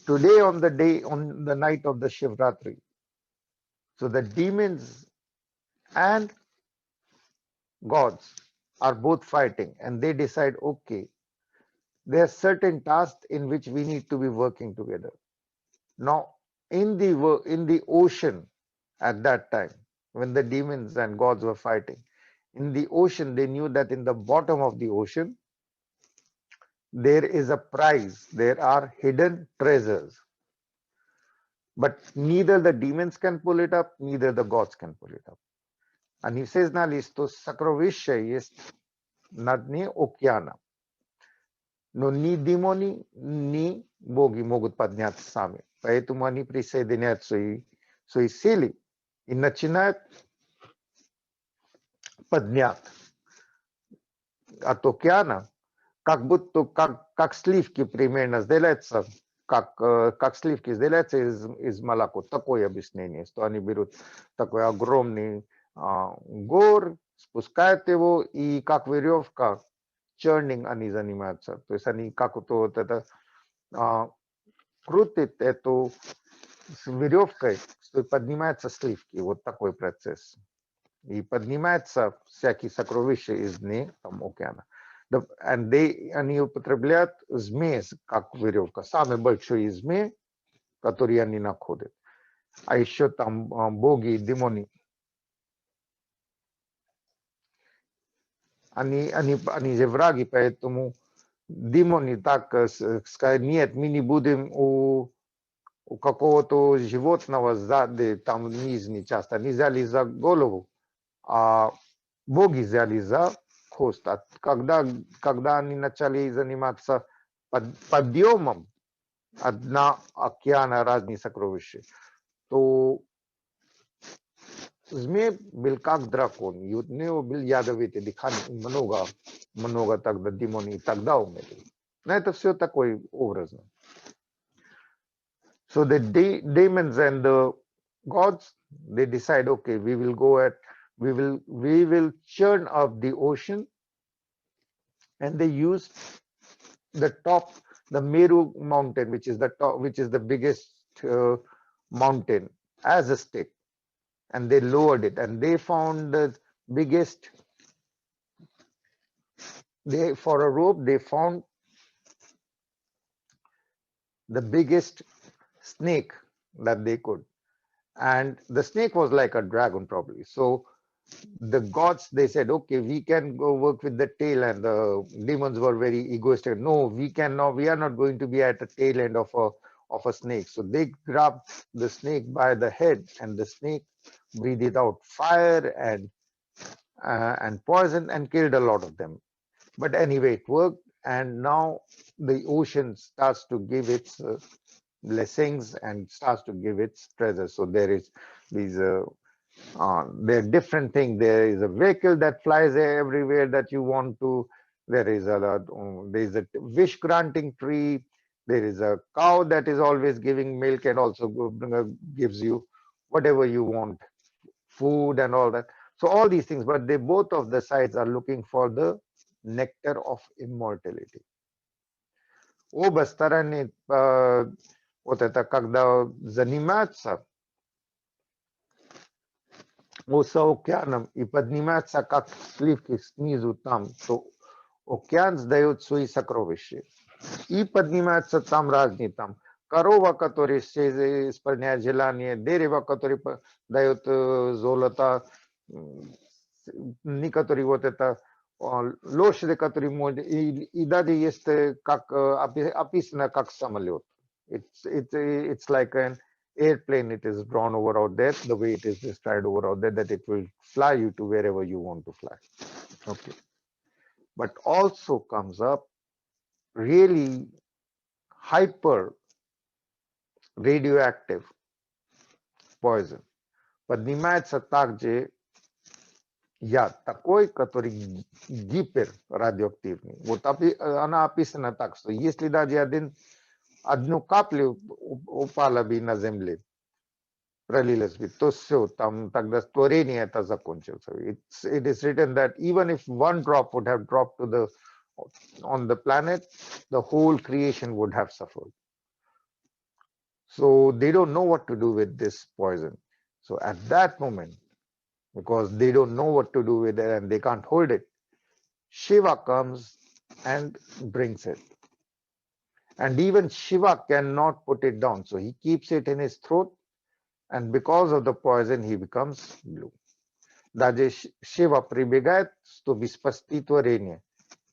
today on the night of the Shivratri. So the demons and gods are both fighting, and they decide, okay, there are certain tasks in which we need to be working together. Now, in the ocean at that time, when the demons and gods were fighting, in the ocean, they knew that in the bottom of the ocean, there is a prize. There are hidden treasures. But neither the demons can pull it up, neither the gods can pull it up. And he says na listo sacrovisce jest na dnie okeana. Но ни демони, ни боги могут подняться сами. Поэтому они присоединяют свои силы и начинают поднять от океана, как будто как сливки примерно сделается, как сливки сделаются из молока. Такое объяснение, что они берут такой огромный гор, спускают его, и как веревка, churning они занимаются. То есть они как-то вот это крутят эту с веревкой, что поднимаются сливки. Вот такой процесс. И поднимаются всякие сокровища из дна там, океана. Они употребляют змеи как веревка. Самый большой змей, который они находят. А еще там боги и демоны. Они же враги, поэтому демоны так сказать, нет, мы не будем у какого-то животного сзади, там нижней части, они взяли за голову, а боги взяли за хвост. Когда они начали заниматься подъемом от дна океана разных сокровищ, то змей был как дракон, и у него был ядовитый дыхание, много тогда демонов и тогда умерли. Но это все такое образно. So the demons and the gods, they decide, okay, we will churn up the ocean, and they use the top, the Meru mountain, which is the biggest mountain, as a stick. And they lowered it, and they found the biggest, for a rope, they found the biggest snake that they could. And the snake was like a dragon probably. So the gods, they said, okay, we can go work with the tail, and the demons were very egoistic. No, we are not going to be at the tail end of a snake. So they grabbed the snake by the head, and the snake breathed out fire and poison and killed a lot of them. But anyway, it worked, and now the ocean starts to give its blessings and starts to give its treasures. So there is these there are different things. There is a vehicle that flies everywhere that you want to. There is a wish granting tree. There is a cow that is always giving milk and also gives you whatever you want, food and all that. So all these things, but they both of the sides are looking for the nectar of immortality. Оба стороны вот это когда заниматься с океаном и подниматься как сливки снизу там, то океан сдает свои сокровища. И поднимаются там разные там. Корова, которая исполняет желание, дерево, которое дает золото, некоторые вот это лошади, которые может, и даже есть как описано как самолет. It's like an airplane. It is drawn over out there, the way it is described over out there, that it will fly you to wherever you want to fly. Okay. But also comes up really hyper radioactive poison. Поднимается также яд, такой, который гиперрадиоактивный. Вот она описана так, что если даже одну каплю упала бы на земле, пролилась бы, то все, там тогда творение это закончится. It is written that even if one drop would have dropped on the planet, the whole creation would have suffered. So they don't know what to do with this poison. So at that moment, because they don't know what to do with it and they can't hold it, Shiva comes and brings it. And even Shiva cannot put it down. So he keeps it in his throat, and because of the poison, he becomes blue. Даже Shiva прибегает, чтобы спасти творение.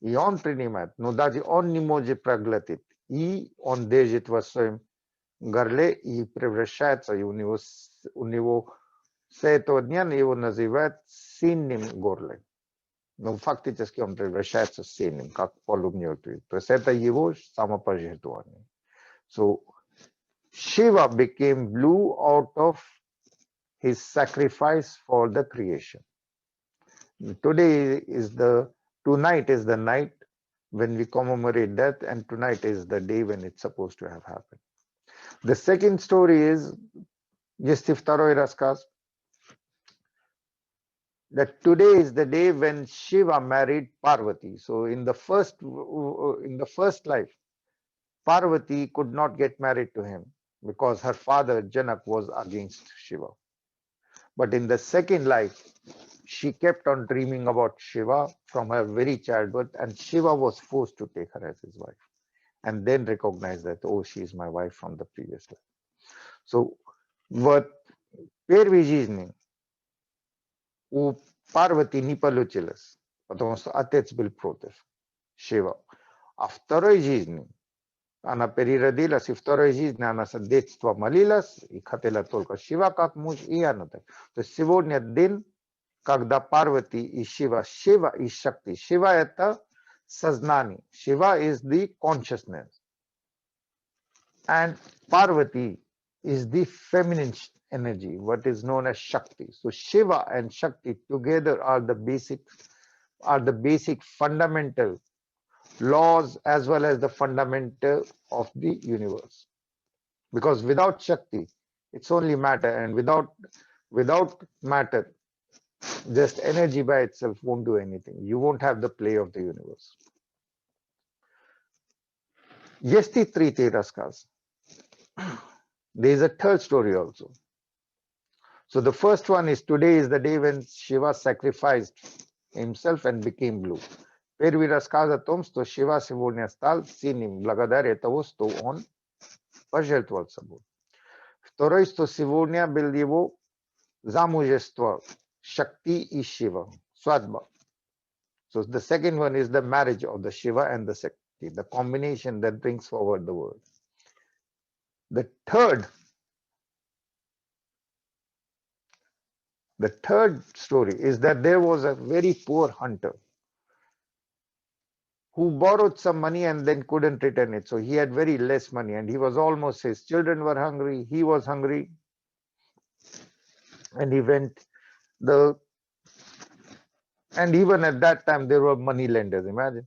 И он принимает, но даже он не может проглотить. И он держит в своем горле и превращается, и у него с этого дня его называют синим горлем. Но фактически он превращается в синим, как полумертвый. То есть это его самопожертвование. So Shiva became blue out of his sacrifice for the creation. Tonight is the night when we commemorate that, and tonight is the day when it's supposed to have happened. The second story is, есть и второй рассказ, that today is the day when Shiva married Parvati. So in the first life, Parvati could not get married to him because her father Janak was against Shiva. But in the second life, she kept on dreaming about Shiva from her very childhood, and Shiva was forced to take her as his wife, and then recognize that, oh, she is my wife from the previous life. So, в первой жизни у Парвати не получилось, потому что отец был против Шива. А в второй жизни она переродилась, и в второй жизни она с детства молилась и хотела только Шива как муж, и она так. То есть сегодня день, когда Парвати и Шива и Шакти. Шива это сознание. Shiva is the consciousness. And Parvati is the feminine energy, what is known as Shakti. So Shiva and Shakti together are the basic fundamental laws as well as the fundamental of the universe. Because without Shakti, it's only matter, and without matter, just energy by itself won't do anything. You won't have the play of the universe. Yesti Triti Raskas. There is a third story also. So the first one is, today is the day when Shiva sacrificed himself and became blue. Первый рассказ о том, что Шива сегодня стал синим благодаря тому, что он пожертвовал собой. Второй, что сегодня был его замужество Shakti и Shiva, свадьба. So the second one is the marriage of the Shiva and the Shakti, the combination that brings forward the world. The third story is that there was a very poor hunter who borrowed some money and then couldn't return it. So he had very less money, and his children were hungry, he was hungry, and and even at that time there were money lenders, imagine.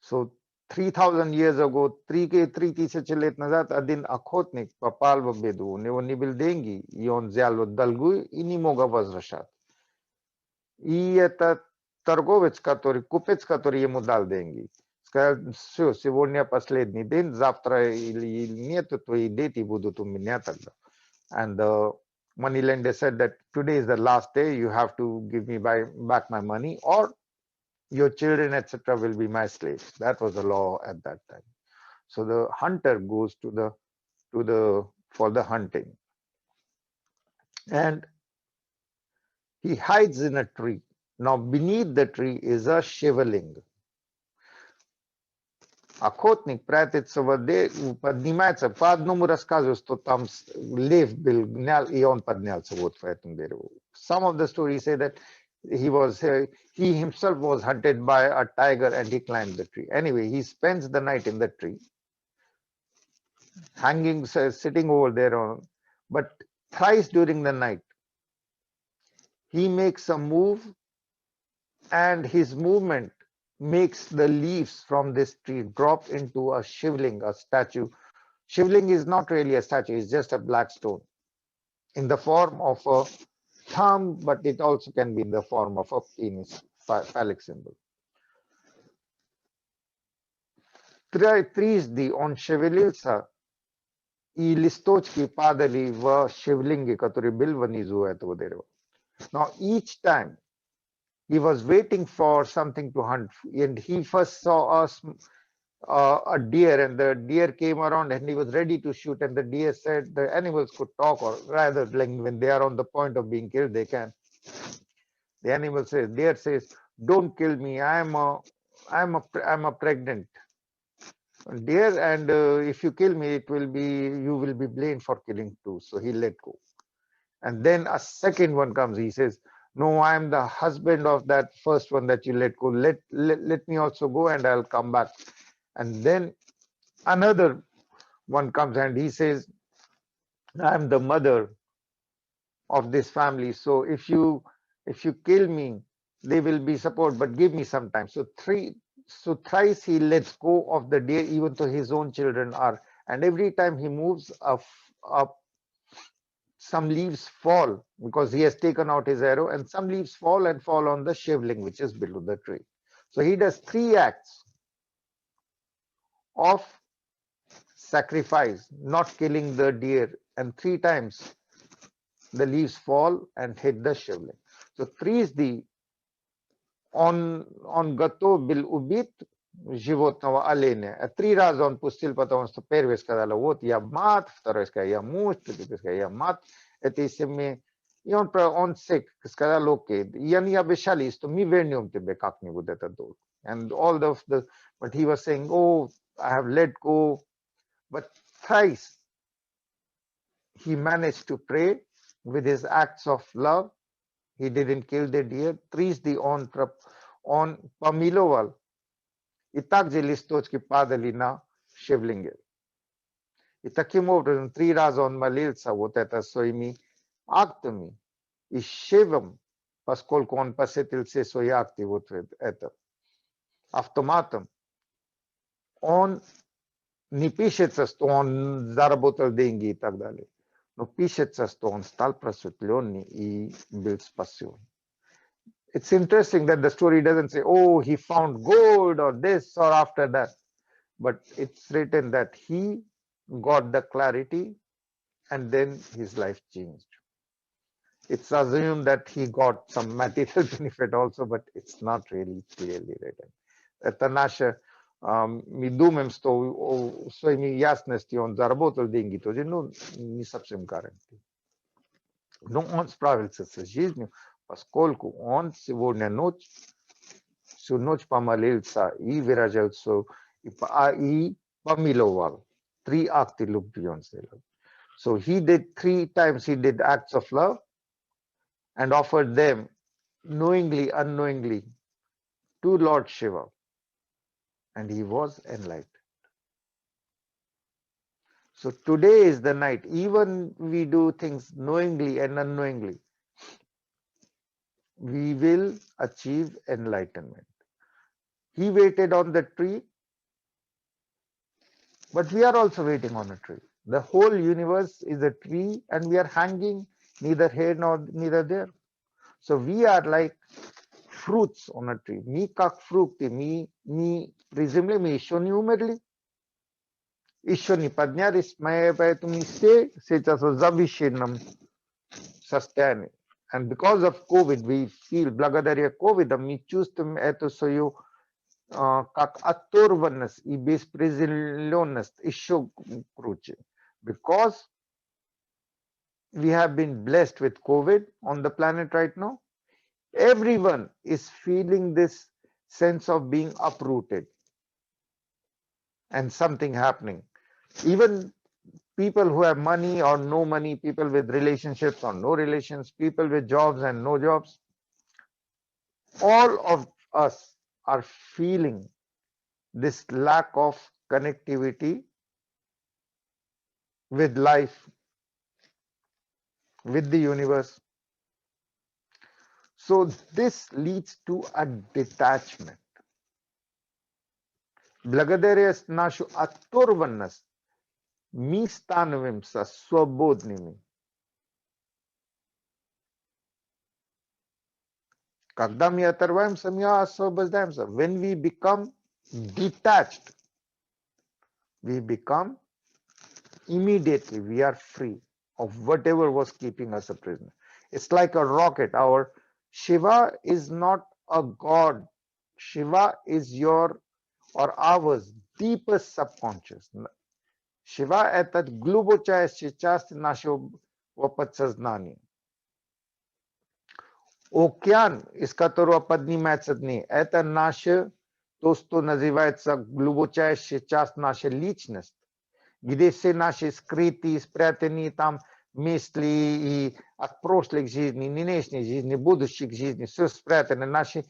So 3000 years ago, 3000 лет назад один охотник попал в беду, у него не было деньги, и он взял долгу и не мог возвращать. И этот купец, который ему дал деньги, сказал, все, сегодня последний день, завтра или нет, твои дети будут у меня тогда. And the money lender said that today is the last day, you have to give me back my money, or your children, etc., will be my slaves. That was the law at that time. So the hunter goes for the hunting, and he hides in a tree. Now beneath the tree is a Shivaling. Охотник прятается в воде, поднимается. По одному рассказу, что там лев был, и он поднялся вот по этому дереву. Some of the stories say that he himself was hunted by a tiger and he climbed the tree. Anyway, he spends the night in the tree, sitting over there. But thrice during the night, he makes a move, and his movement makes the leaves from this tree drop into a shivling, a statue. Shivling is not really a statue, it's just a black stone in the form of a thumb, but it also can be in the form of a penis, phallic symbol. Трижды он шевелился И листочки падали в шивлинги, которые были внизу этого дерева. Now each time he was waiting for something to hunt, and he first saw a deer, and the deer came around and he was ready to shoot, and the deer said, the animals could talk, or rather, like when they are on the point of being killed, they can. The animal says, deer says, don't kill me, I'm a pregnant deer, and if you kill me, you will be blamed for killing too. So he let go. And then a second one comes. He says, no, I am the husband of that first one that you let go. Let me also go, and I'll come back. And then another one comes, and he says, I am the mother of this family. So if you kill me, they will be support, but give me some time. So thrice he lets go of the deer, even though his own children are. And every time he moves up, some leaves fall because he has taken out his arrow, and some leaves fall and fall on the shivling, which is below the tree. So he does 3 acts of sacrifice, not killing the deer, and 3 times the leaves fall and hit the shivling. So 3 is the on gato bil ubit животного оленя. 3 раза он пустил, потому что первый сказал, вот я мат, второй сказал, я муж, третий сказал, я мат этой семьи. И он сказал, окей, я не обещали, что мы вернем тебе как-нибудь этот долг. And all of the, but he was saying, oh, I have let go. But thrice he managed to pray with his acts of love. He didn't kill the deer. Трижды он помиловал, и также листочки падали на шивлинге. И таким образом 3 раза он молился вот это своими актами. И Шивом, поскольку он посетил все свои акты вот это автоматом, он не пишется, что он заработал деньги и так далее, но пишется, что он стал просветленный и был спасен. It's interesting that the story doesn't say, oh, he found gold or this or after that, but it's written that he got the clarity and then his life changed. It's assumed that he got some material benefit also, but it's not really clearly written. Это наше, мы думаем, что своими ясностью он заработал деньги, тоже, ну, не совсем гарантия. Но он справился с жизнью, поскольку он сегодня всю ночь помолился и выражал и помиловал. 3 акты любви он сделал. So he did 3 times, he did acts of love and offered them knowingly, unknowingly to Lord Shiva. And he was enlightened. So today is the night. Even we do things knowingly and unknowingly, we will achieve enlightenment. He waited on the tree, but we are also waiting on a tree. The whole universe is a tree, and we are hanging neither here nor neither there. So we are like fruits on a tree. Мы как фрукты, мы не приземли, мы еще не умерли, еще не поднялись, мы поэтому все сейчас в завышенном состоянии. And because of COVID, we feel, благодаря COVID, мы чувствуем эту свою как оторванность и бесприземленность еще круче. Because we have been blessed with COVID on the planet right now, everyone is feeling this sense of being uprooted and something happening. Even people who have money or no money, people with relationships or no relations, people with jobs and no jobs, all of us are feeling this lack of connectivity with life, with the universe. So this leads to a detachment. Благодаря нашу оторванность мы становимся свободными. Когда мы оторваемся, мы освобождаемся. When we become detached, we become immediately we are free of whatever was keeping us a prisoner. It's like a rocket. Our Shiva is not a god. Shiva is your or ours deepest subconscious. Shiva этот глубочайшая часть нашего подсознания. Океан, из которого поднимается дни, это наша, то, что называется глубочайшая часть нашей личности, где все наши скрытые, спрятанные там мысли и от прошлых жизней, нынешней жизни, будущих жизней, все спрятано, наши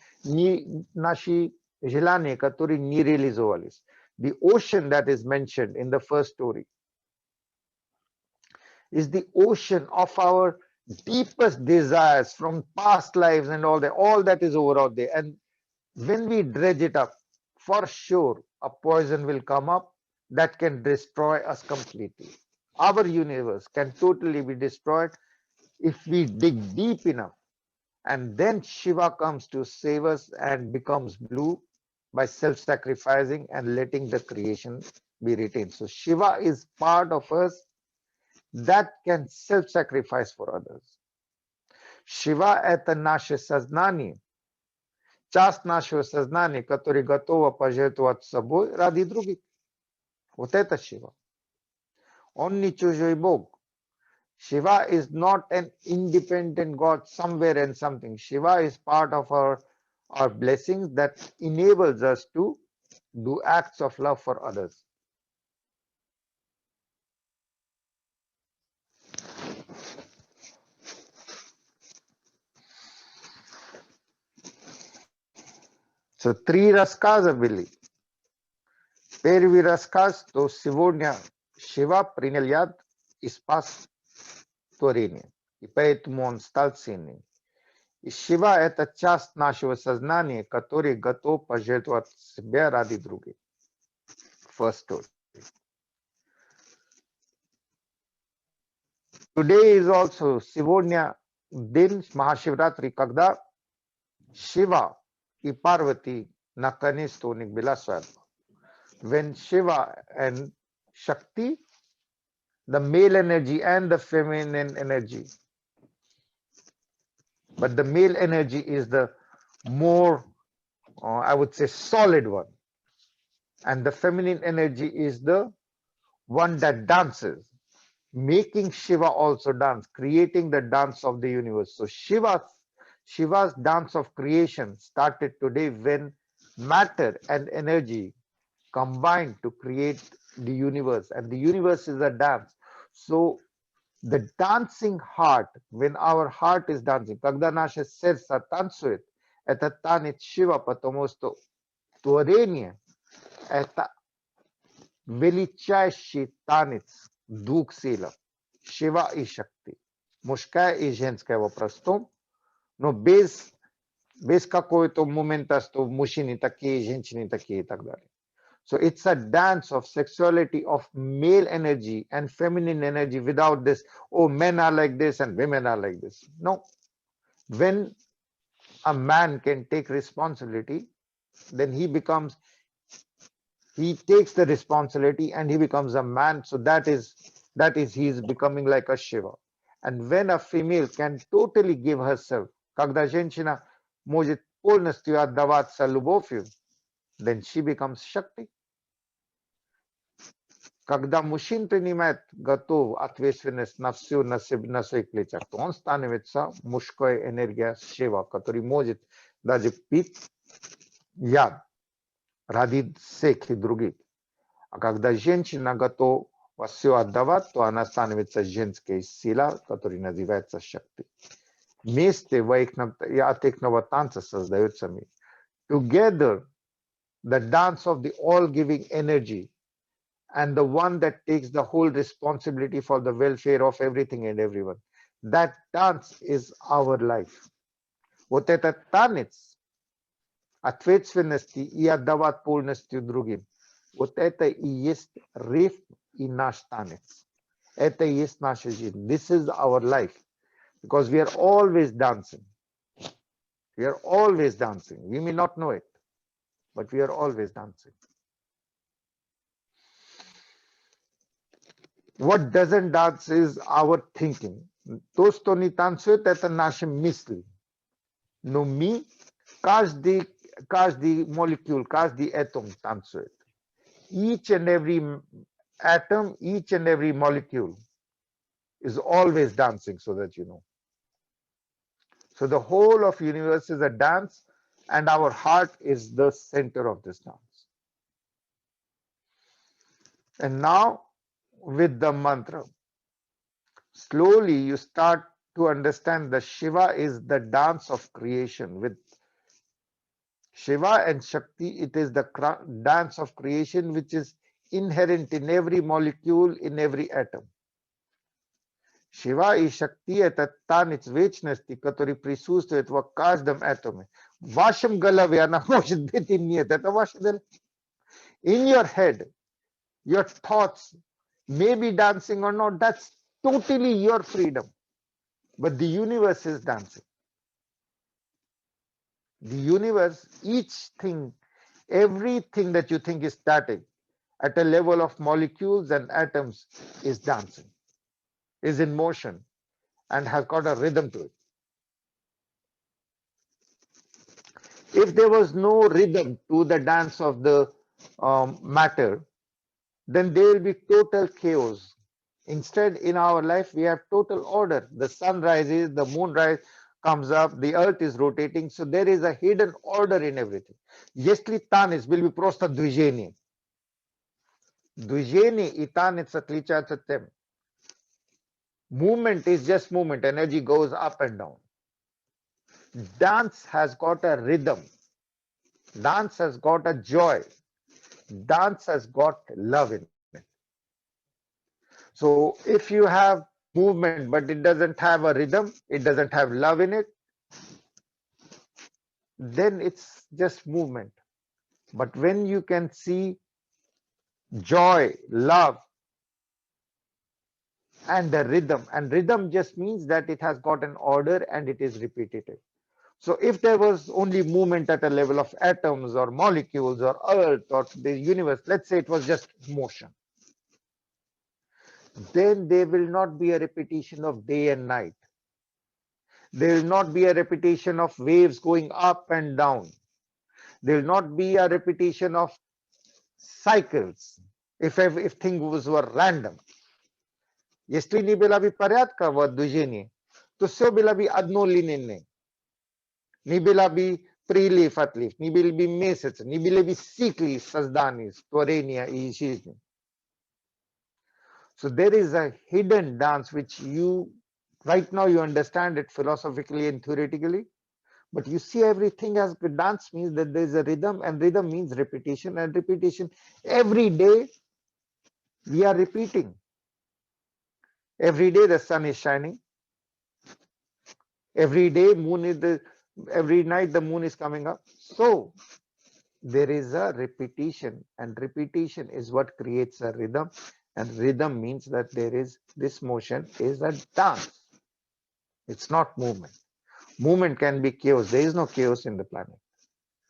желания, которые не реализовались. The ocean that is mentioned in the first story is the ocean of our deepest desires from past lives and all that is over out there. And when we dredge it up, for sure, a poison will come up that can destroy us completely. Our universe can totally be destroyed if we dig deep enough. And then Shiva comes to save us and becomes blue by self-sacrificing and letting the creation be retained. So Shiva is part of us that can self-sacrifice for others. Shiva – это наше сознание, часть нашего сознания, которое готово пожертвовать собой ради других. Вот это Shiva. Он не чужой Бог. Shiva is not an independent God somewhere and something. Shiva is part of our blessings that enables us to do acts of love for others. So, 3 рассказа были. Первый рассказ, то сегодня Шива принял яд и спас творение. И поэтому он стал ценным. И Шива – это часть нашего сознания, который готов пожертвовать себя ради других. First story. Today is also сегодня день Mahashivratri, когда Shiva и Parvati наконец-то у них была свадьба. When Shiva and Shakti, the male energy and the feminine energy, but the male energy is the more, I would say, solid one, and the feminine energy is the one that dances, making Shiva also dance, creating the dance of the universe. So Shiva's dance of creation started today when matter and energy combined to create the universe, and the universe is a dance. So the dancing heart, when our heart is dancing, когда наше сердце танцует, это танец Шива, потому что творение – это величайший танец двух сил, Шива и Шакти, мужская и женская в простом, но без какого-то момента, что мужчины такие, женщины такие и так далее. So it's a dance of sexuality of male energy and feminine energy without this, oh, men are like this and women are like this. No. When a man can take responsibility, then he takes the responsibility and he becomes a man. So that is he is becoming like a Shiva. And when a female can totally give herself, когда женщина может полностью отдаваться любовью, then she becomes Shakti. Когда мужчина принимает готов ответственность на все на своих плечах, то он становится мужской энергия Шива, который может даже пить яд ради всех и других. А когда женщина готова все отдавать, то она становится женской силой, которая называется Шакти. Вместе от ихного танца создается мир. Together, the dance of the all-giving energy and the one that takes the whole responsibility for the welfare of everything and everyone. That dance is our life. Вот этот танец ответственности и отдавать полностью другим. Вот это и есть рифм и наш танец. Это и есть наша жизнь. This is our life. Because we are always dancing. We are always dancing. We may not know it, but we are always dancing. What doesn't dance is our thinking. To što ni tancujete, to naše misli. No mi, každý molecule, každý atom tancuje. Each and every atom, each and every molecule is always dancing, so that you know. So the whole of universe is a dance, and our heart is the center of this dance. And now with the mantra, slowly you start to understand that Shiva is the dance of creation. With Shiva and Shakti, it is the dance of creation which is inherent in every molecule, in every atom. Shiva и Shakti – это танец вечности, который присутствует в каждом атоме. В вашем голове она может быть и нет. Это ваше дело. In your head, your thoughts may be dancing or not. That's totally your freedom. But the universe is dancing. The universe, each thing, everything that you think is static, at a level of molecules and atoms is dancing, is in motion, and has got a rhythm to it. If there was no rhythm to the dance of the matter, then there will be total chaos. Instead, in our life, we have total order. The sun rises, the moon comes up, the earth is rotating, so there is a hidden order in everything. Если танец will be просто движение. Движение и танец отличаются тем. Movement is just movement. Energy goes up and down. Dance has got a rhythm. Dance has got a joy. Dance has got love in it. So if you have movement, but it doesn't have a rhythm, it doesn't have love in it, then it's just movement. But when you can see joy, love, and the rhythm, and rhythm just means that it has got an order and it is repetitive. So if there was only movement at a level of atoms or molecules or earth or the universe, let's say it was just motion, then there will not be a repetition of day and night. There will not be a repetition of waves going up and down. There will not be a repetition of cycles if things were random. Если не было бы порядка в движении, то все было бы одно линейное. Не было бы прилив, отлив, не были бы месяцы, не были бы циклы создания, творения и жизни. So there is a hidden dance which you, right now you understand it philosophically and theoretically, but you see everything as dance means that there is a rhythm, and rhythm means repetition, and repetition. Every day we are repeating. Every day the sun is shining. Every day every night the moon is coming up. So there is a repetition, and repetition is what creates a rhythm, and rhythm means that there is this motion is a dance. It's not movement. Movement can be chaos. There is no chaos in the planet.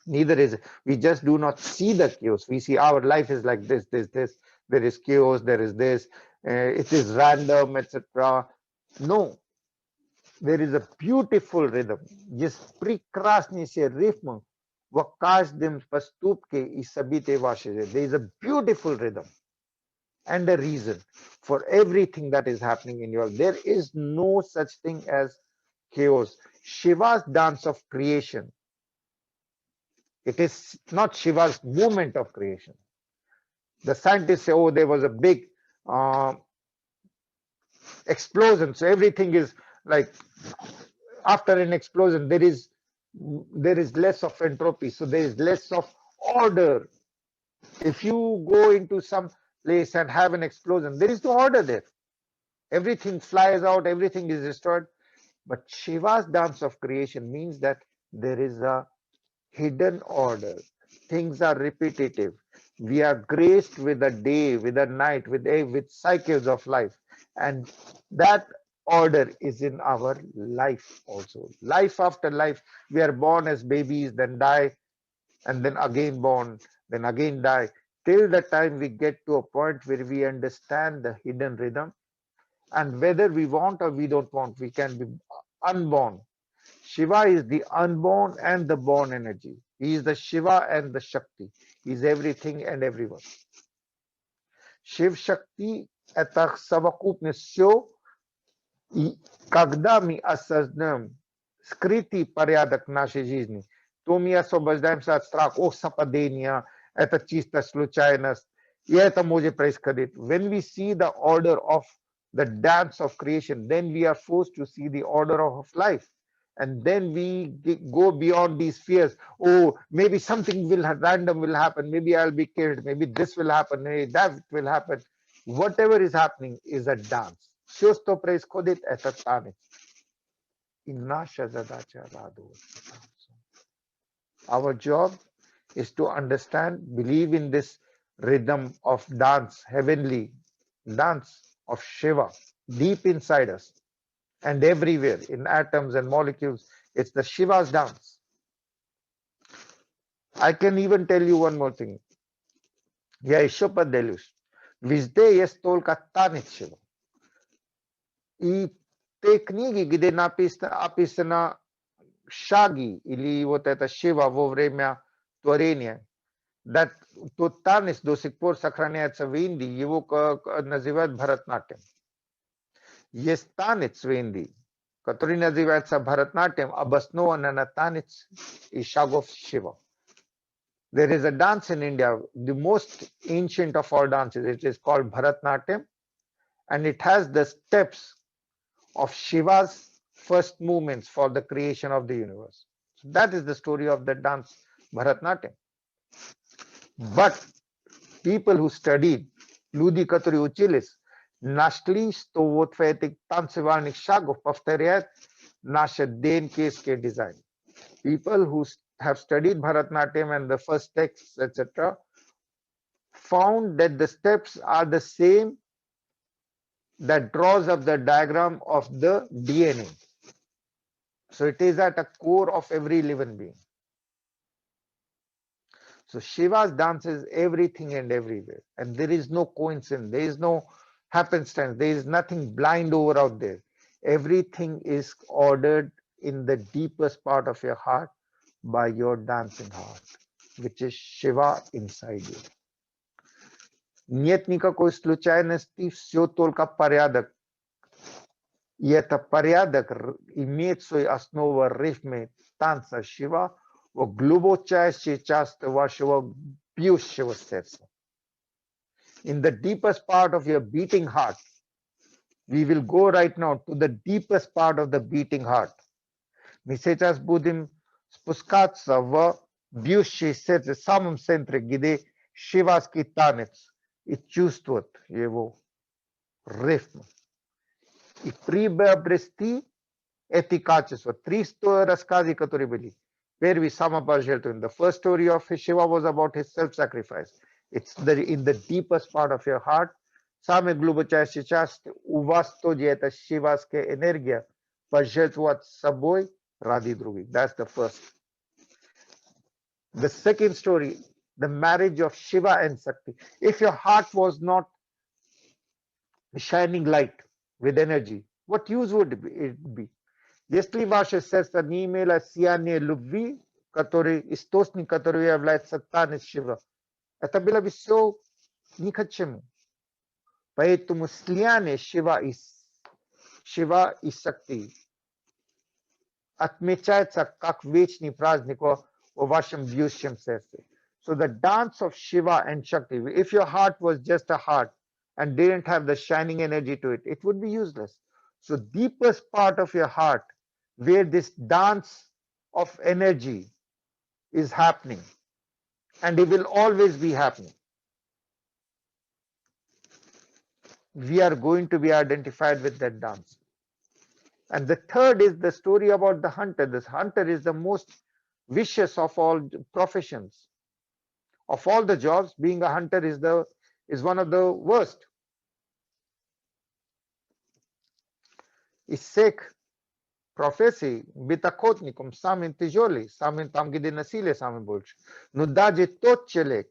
Neither is it. We just do not see the chaos. We see our life is like this. There is chaos, there is this, it is random, etc. No, there is a beautiful rhythm. Есть прекраснейший ритм в каждом поступке и событии вашей жизни. There is a beautiful rhythm and a reason for everything that is happening in your life. There is no such thing as chaos. Shiva's dance of creation. It is not Shiva's movement of creation. The scientists say, oh, there was a big explosion. So everything is like, after an explosion, there is less of entropy. So there is less of order. If you go into some place and have an explosion, there is no order there. Everything flies out, everything is destroyed. But Shiva's dance of creation means that there is a hidden order. Things are repetitive. We are graced with a day, with a night, with cycles of life. And that order is in our life also. Life after life, we are born as babies, then die, and then again born, then again die. till the time we get to a point where we understand the hidden rhythm, and whether we want or we don't want, we can be unborn. Shiva is the unborn and the born energy. He is the Shiva and the Shakti. He is everything and everyone. Shiv Shakti это совокупность все, и когда мы осознаем скрытый порядок нашей жизни, то мы освобождаемся от страха, совпадения, это чисто случайность, и это может происходить. When we see the order of the dance of creation, then we are forced to see the order of life. And then we go beyond these fears. Oh, maybe something random will happen. Maybe I'll be killed. Maybe this will happen. Maybe that will happen. Whatever is happening is a dance. Все, что происходит, это танец. И наша задача радоваться танцу. Our job is to understand, believe in this rhythm of dance, heavenly dance of Shiva, deep inside us and everywhere in atoms and molecules. It's the Shiva's dance. I can even tell you one more thing. Я еще поделюсь. Везде есть только танец Shiva. И те книги, где описано шаги или вот это Шива во время творения, тот танец до сих пор сохраняется в Индии, его называют Бхаратнатьям. Есть танец в Индии, который называется Бхаратнатьям, обоснован на танец и шагов Шива. There is a dance in India, the most ancient of all dances. It is called Bharatnatyam, and it has the steps of Shiva's first movements for the creation of the universe. So that is the story of the dance Bharatnatyam. But people who studied, люди, которые учились, нашли, что вот в этих танцевальных шагах повторяют наши ДНК-ские дизайн. People who have studied Bharatnatyam and the first texts, etc., found that the steps are the same that draws up the diagram of the DNA. So it is at a core of every living being. So Shiva's dance is everything and everywhere. And there is no coincidence. There is no happenstance. There is nothing blind over out there. Everything is ordered in the deepest part of your heart by your dancing heart, which is Shiva inside you. Нет никакой случайности, все только порядок. И этот порядок имеет свою основу в ритме танца Шива, в глубочайшей части вашего бьющего сердца. In the deepest part of your beating heart, we will go right now to the deepest part of the beating heart. Мы сейчас будем спускаться в бьющее сердце, в самом центре, где шиваский танец, и чувствовать его ритм. И приобрести эти качества. Три рассказы, которые были. Первый самопожертвование. The first story of Shiva was about his self-sacrifice. It's in the deepest part of your heart. Самая глубочайшая часть у вас тоже это шиваская энергия пожертвовать собой ради других. That's the first. The second story, the marriage of Shiva and Shakti. If your heart was not shining light with energy, what use would it be? Если ваше сердце не имело сияние любви, который источник, который является танец Шива, это было бы все ни к чему. Поэтому слияние Шива и Шакти отмечается как вечный праздник в вашем бьющем сердце. So the dance of Shiva and Shakti, if your heart was just a heart and didn't have the shining energy to it, it would be useless. So deepest part of your heart, where this dance of energy is happening, and it will always be happening. We are going to be identified with that dance. And the third is the story about the hunter. This hunter is the most vicious of all professions. Of all the jobs, being a hunter is one of the worst. Из всех профессий быть охотником самый тяжелый, самый там, где насилие самое больше. Но даже тот человек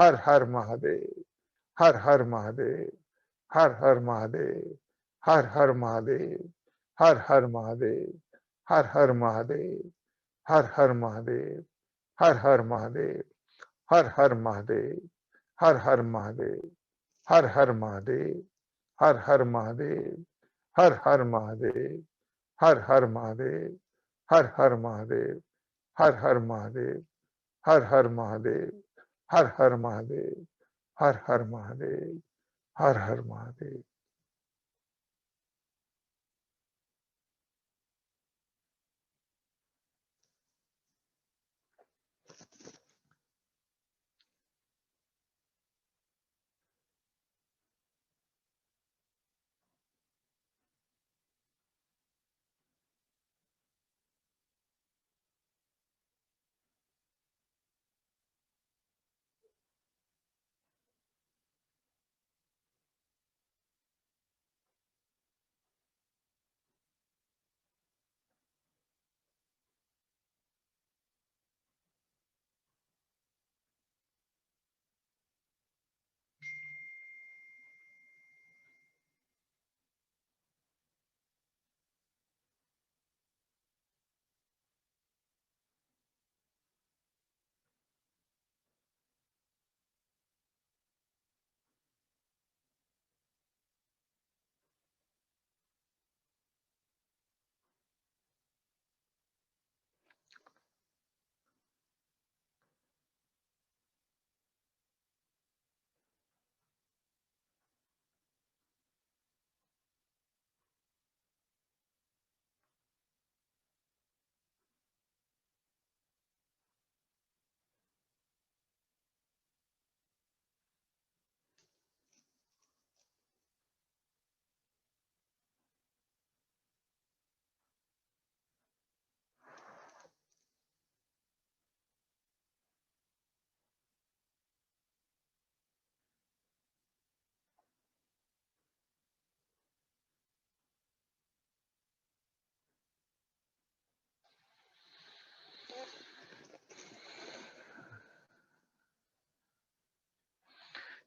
Har Har Mahadev, Har Har Mahadev, Har Har Mahadev, Har Har Mahadev, Har Har Mahadev, Har Har Mahadev, Har Har Mahadev, Har Har Mahadev, Har Har Mahadev, Har Har Mahadev, Har Har Mahadev, Har Har Mahadev, Har Har Mahadev, Har Har Mahadev, Har Har Mahadev, Har Har Mahadev, Har Har Mahadev, Har Har Mahadev, Har Har Mahadev, Har Har Mahadev.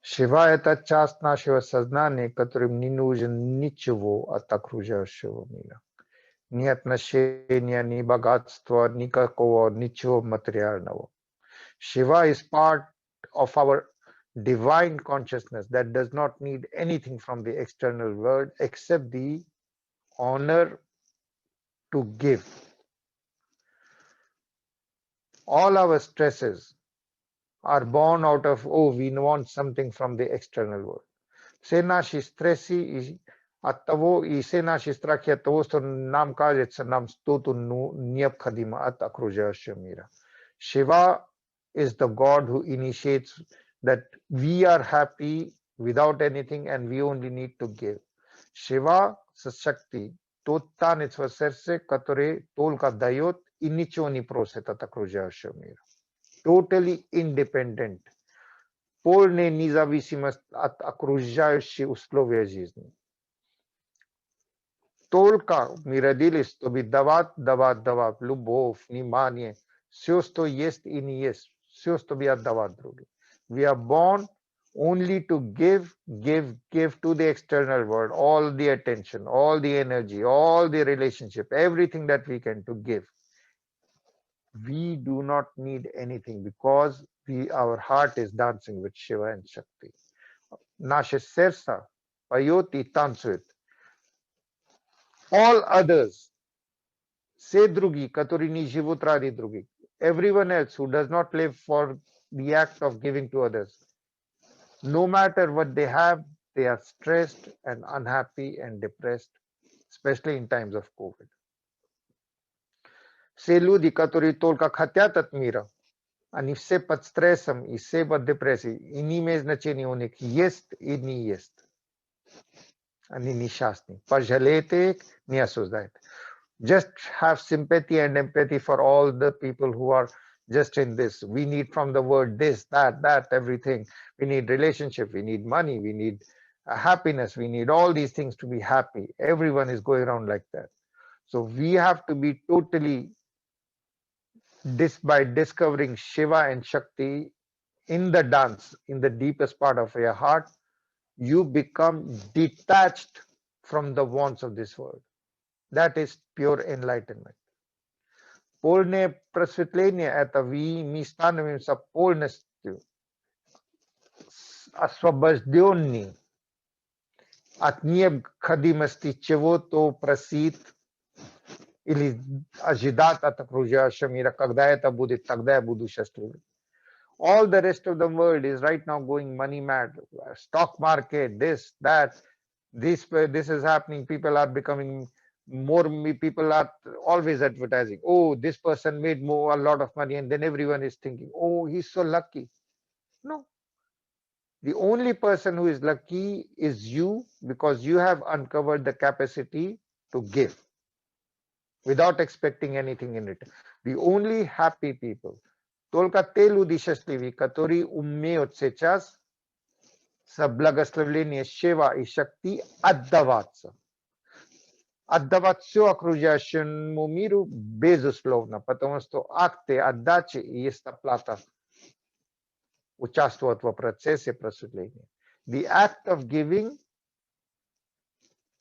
Shiva это часть нашего сознания, которым не нужен ничего от окружающего мира. Ни отношения, ни богатства, никакого, ничего материального. Shiva is part of our divine consciousness that does not need anything from the external world except the honor to give. All our stresses are born out of, oh, we want something from the external world. Все наши стрессы от того, и все наши страхи от того, что нам кажется, нам что-то необходимо от окружающего мира. Shiva is the God who initiates that we are happy without anything and we only need to give. Shiva с шакти, тот танец в сердце, который только дает и ничего не просит от окружающего мира. Totally independent. Полная независимость от окружающих условий жизни. Только мы родились, чтобы давать любовь, внимание, все, что есть и не есть, все, чтобы отдавать другим. We are born only to give to the external world all the attention, all the energy, all the relationship, everything that we can to give. We do not need anything because our heart is dancing with Shiva and Shakti. Наше сердце поет и танцует. All others, все другие, которые не живут ради других. Everyone else who does not live for the act of giving to others. No matter what they have, they are stressed and unhappy and depressed, especially in times of COVID. Все люди, которые только хотят от мира, они все под стрессом и все под депрессией, и не имеет значения у них есть и не есть. Они несчастны. Пожалейте их, не осуждайте. Just have sympathy and empathy for all the people who are just in this. We need from the word this, that, everything. We need relationship, we need money, we need happiness, we need all these things to be happy. Everyone is going around like that. So we have to be totally, by discovering Shiva and Shakti, in the dance, in the deepest part of your heart, you become detached from the wants of this world. That is pure enlightenment. Полное просветление — это мы становимся полностью освобожденными от необходимости чего-то просить или ожидать от окружающего мира. Когда это будет, тогда я буду счастливым. All the rest of the world is right now going money mad. Stock market, this, that, this is happening. People are becoming more. People are always advertising. Oh, this person made a lot of money, and then everyone is thinking, oh, he's so lucky. No, the only person who is lucky is you, because you have uncovered the capacity to give without expecting anything in return. The only happy people. Только те люди счастливые, которые умеют сейчас за благословение Шива и Шакти отдаваться. Отдавать все окружающему миру безусловно, потому что акты отдачи и есть оплата участвовать в процессе просветления. The act of giving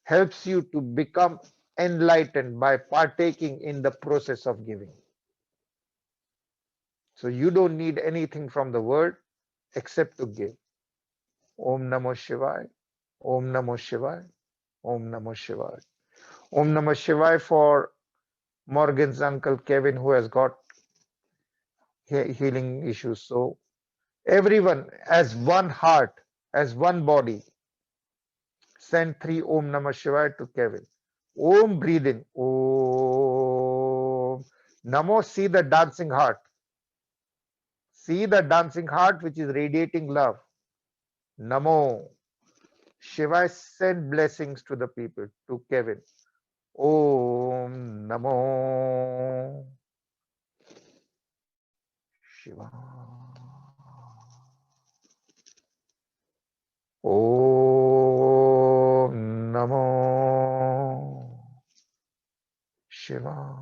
helps you to become enlightened by partaking in the process of giving. So you don't need anything from the world except to give. Om Namo Shivaya, Om Namo Shivaya, Om Namo Shivaya. Om Namo Shivaya for Morgan's uncle Kevin, who has got healing issues. So everyone as one heart, as one body, send 3 Om Namah Shivaya to Kevin. Om, breathe in. Om. Namo, see the dancing heart. See the dancing heart which is radiating love. Namo. Shiva, send blessings to the people, to Kevin. Om Namo Shiva. Om Namo Shiva.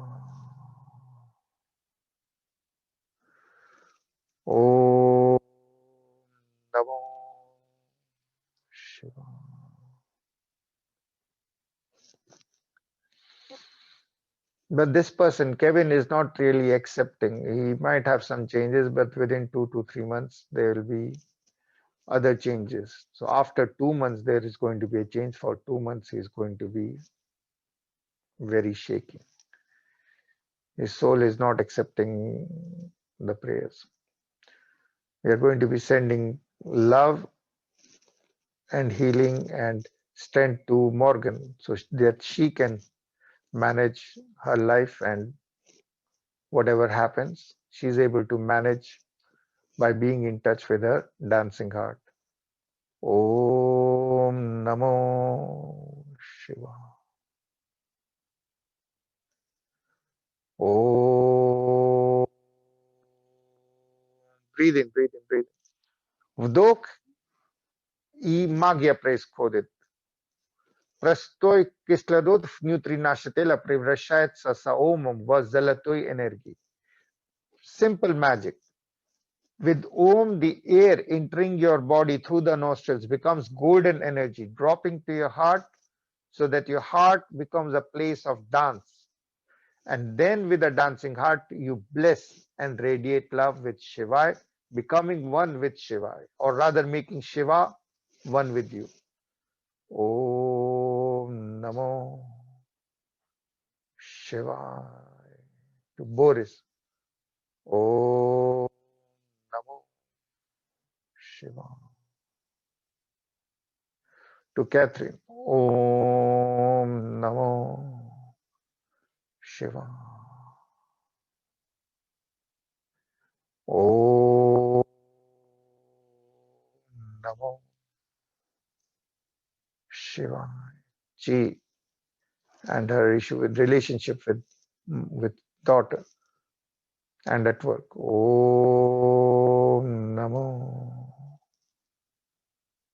Om Namo Shiva. But this person, Kevin, is not really accepting. He might have some changes, but within 2 to 3 months, there will be other changes. So after 2 months, there is going to be a change. For 2 months, he is going to be very shaky. His soul is not accepting the prayers. We are going to be sending love and healing and strength to Morgan so that she can manage her life, and whatever happens, she's able to manage by being in touch with her dancing heart. Om Namo Shiva. Om. Breathe in, breathe in, breathe in. Вдох и магия происходит. Простой кислород внутри нашего тела превращается с омом в золотой энергии. Simple magic. With Om, the air entering your body through the nostrils becomes golden energy, dropping to your heart so that your heart becomes a place of dance. And then with a dancing heart, you bless and radiate love with Shiva, becoming one with Shiva, or rather making Shiva one with you. Om Namo Shiva. To Boris. Om Namo Shiva. To Catherine. Om Namo Shiva. Om Namo Shiva. She and her issue with relationship with daughter and at work. Om Namo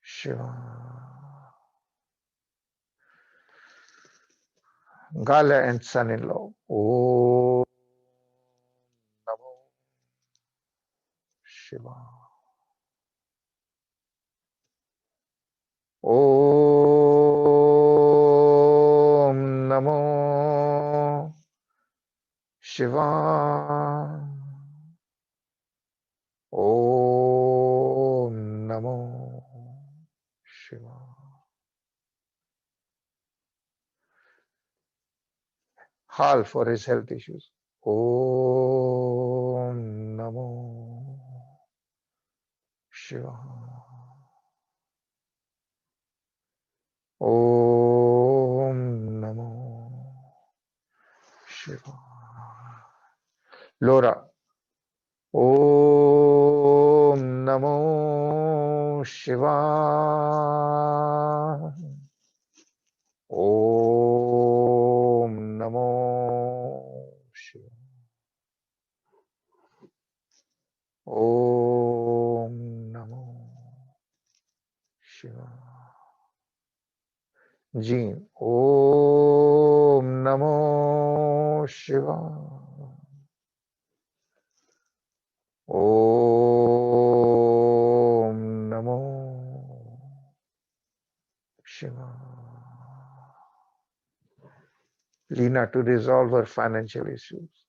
Shiva. Gala and son-in-law. Om Namo Shiva. Om Namo Shiva. Om Namo Shiva. Hal for his health issues. Om Namo Shiva. Om Namo Shiva. Laura. Om Namo Shiva. Om Namo Shiva. Om Namo Shiva. Jean. Om Namo Shiva. Om Namo Shiva. Lena, to resolve her financial issues.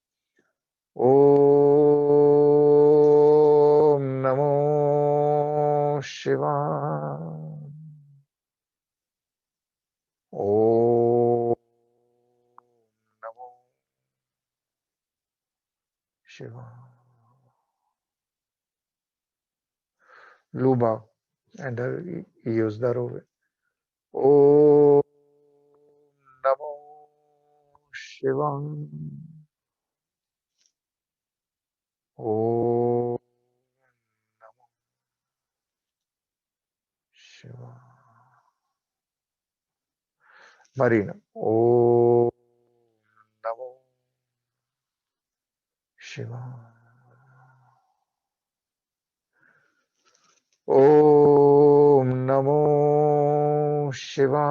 Om Namo Shiva. Om Namo Shiva. Luba and her Yusdarove. Om Namo Shiva. Om Namo Shiva. Marina. Om Namo Shiva. Om Namo Shiva.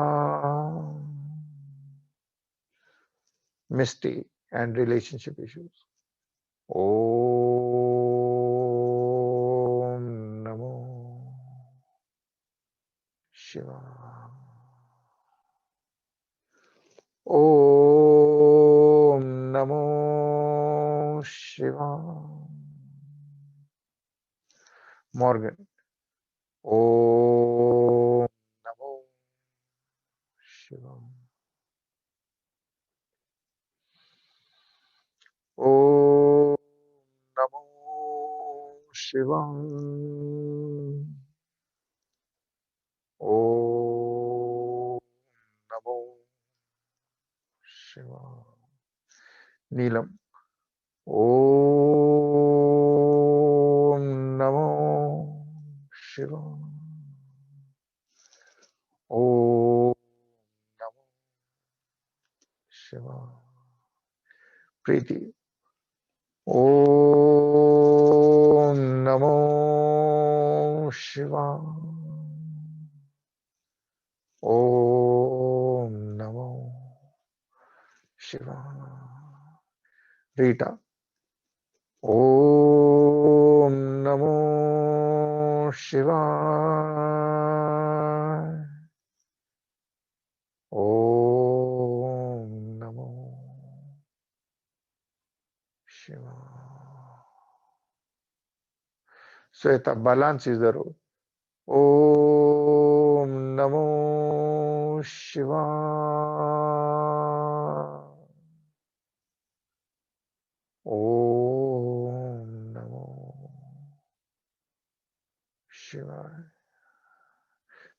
Misty and relationship issues. Om Namo Shiva. Om Namo Shiva. Morgan. Om Namo Shiva. Om Namo Shiva. Om Namo Shiva. Neelam. Om Namo Shiva. Om Namo Shiva. Preeti. Om Namo Shiva. Om Namo Shiva. Rita. Om Namo Shiva. Om Namo Shiva. Sweta, balance is the road. Om Namo Shiva. Om Namo Shiva.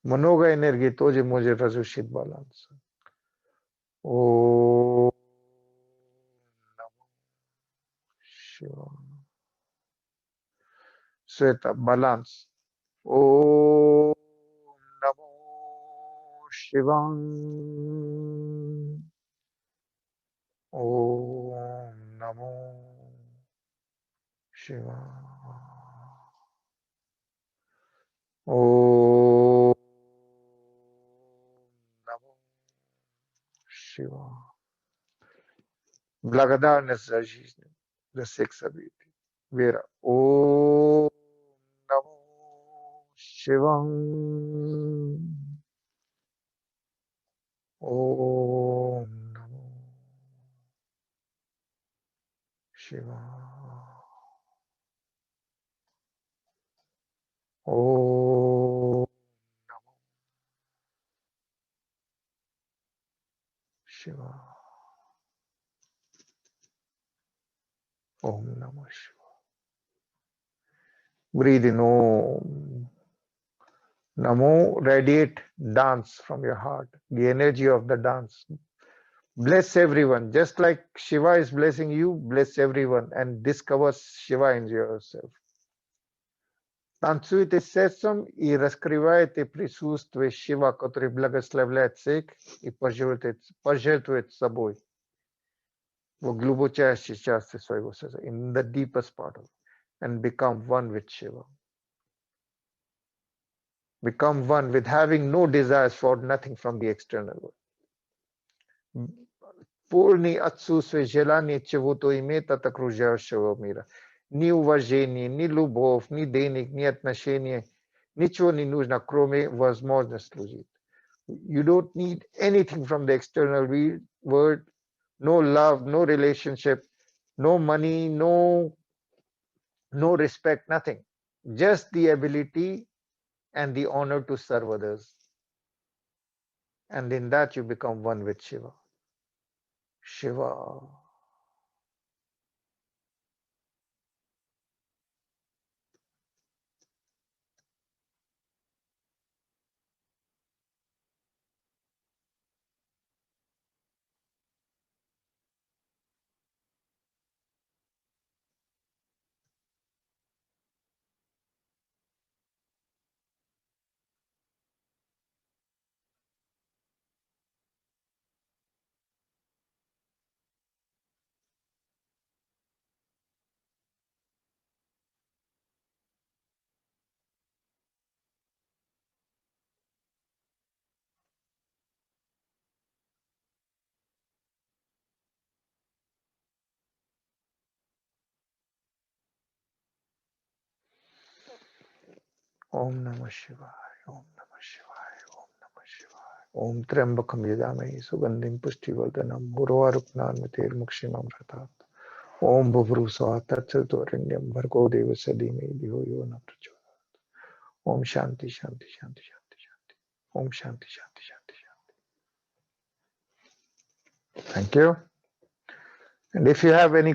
Manoga energy toje moje rajushit balance. Om Namo Shiva. Sweta, balance. Om Namo Shiva. Om Namo Shiva. Om Namo Shiva. Благодарность за жизнь, за секс обитель. Вера. Om Namo Shiva. Om Namo Shiva. Om Namo Shiva. Om Namo Shiva. Breathe in Om. Namo, radiate, dance from your heart, the energy of the dance. Bless everyone. Just like Shiva is blessing you, bless everyone and discover Shiva in yourself. Tansuite sesam I raskrivaite prisustve Shiva, который благословляет всех и пожертвует собой в глубочайшей части своего сознания, in the deepest part of it, and become one with Shiva. Become one with having no desires for nothing from the external world. Полный отсутствие желания чего-то иметь от окружающего мира. Ни уважение, ни любовь, ни денег, ни отношения. Ничего не нужно, кроме возможности служить. You don't need anything from the external world. No love, no relationship, no money, no respect, nothing. Just the ability and the honor to serve others. And in that you become one with Shiva. Shiva. Om Namah Shivaya. Om Namah Shivaya. Om Namah Shivaya. Om Trambakam Yajamai Sugandim Pushtivardhanam Urvarupnanmatir Mukshimamratat. Om Bhuvrusa Tatsatvaranyam Bhargo Devasya Dhimai Dhiyo Yo Na Prachodayat. Om Shanti Shanti Shanti Shanti Shanti. Om Shanti Shanti Shanti Shanti. Thank you. And if you have any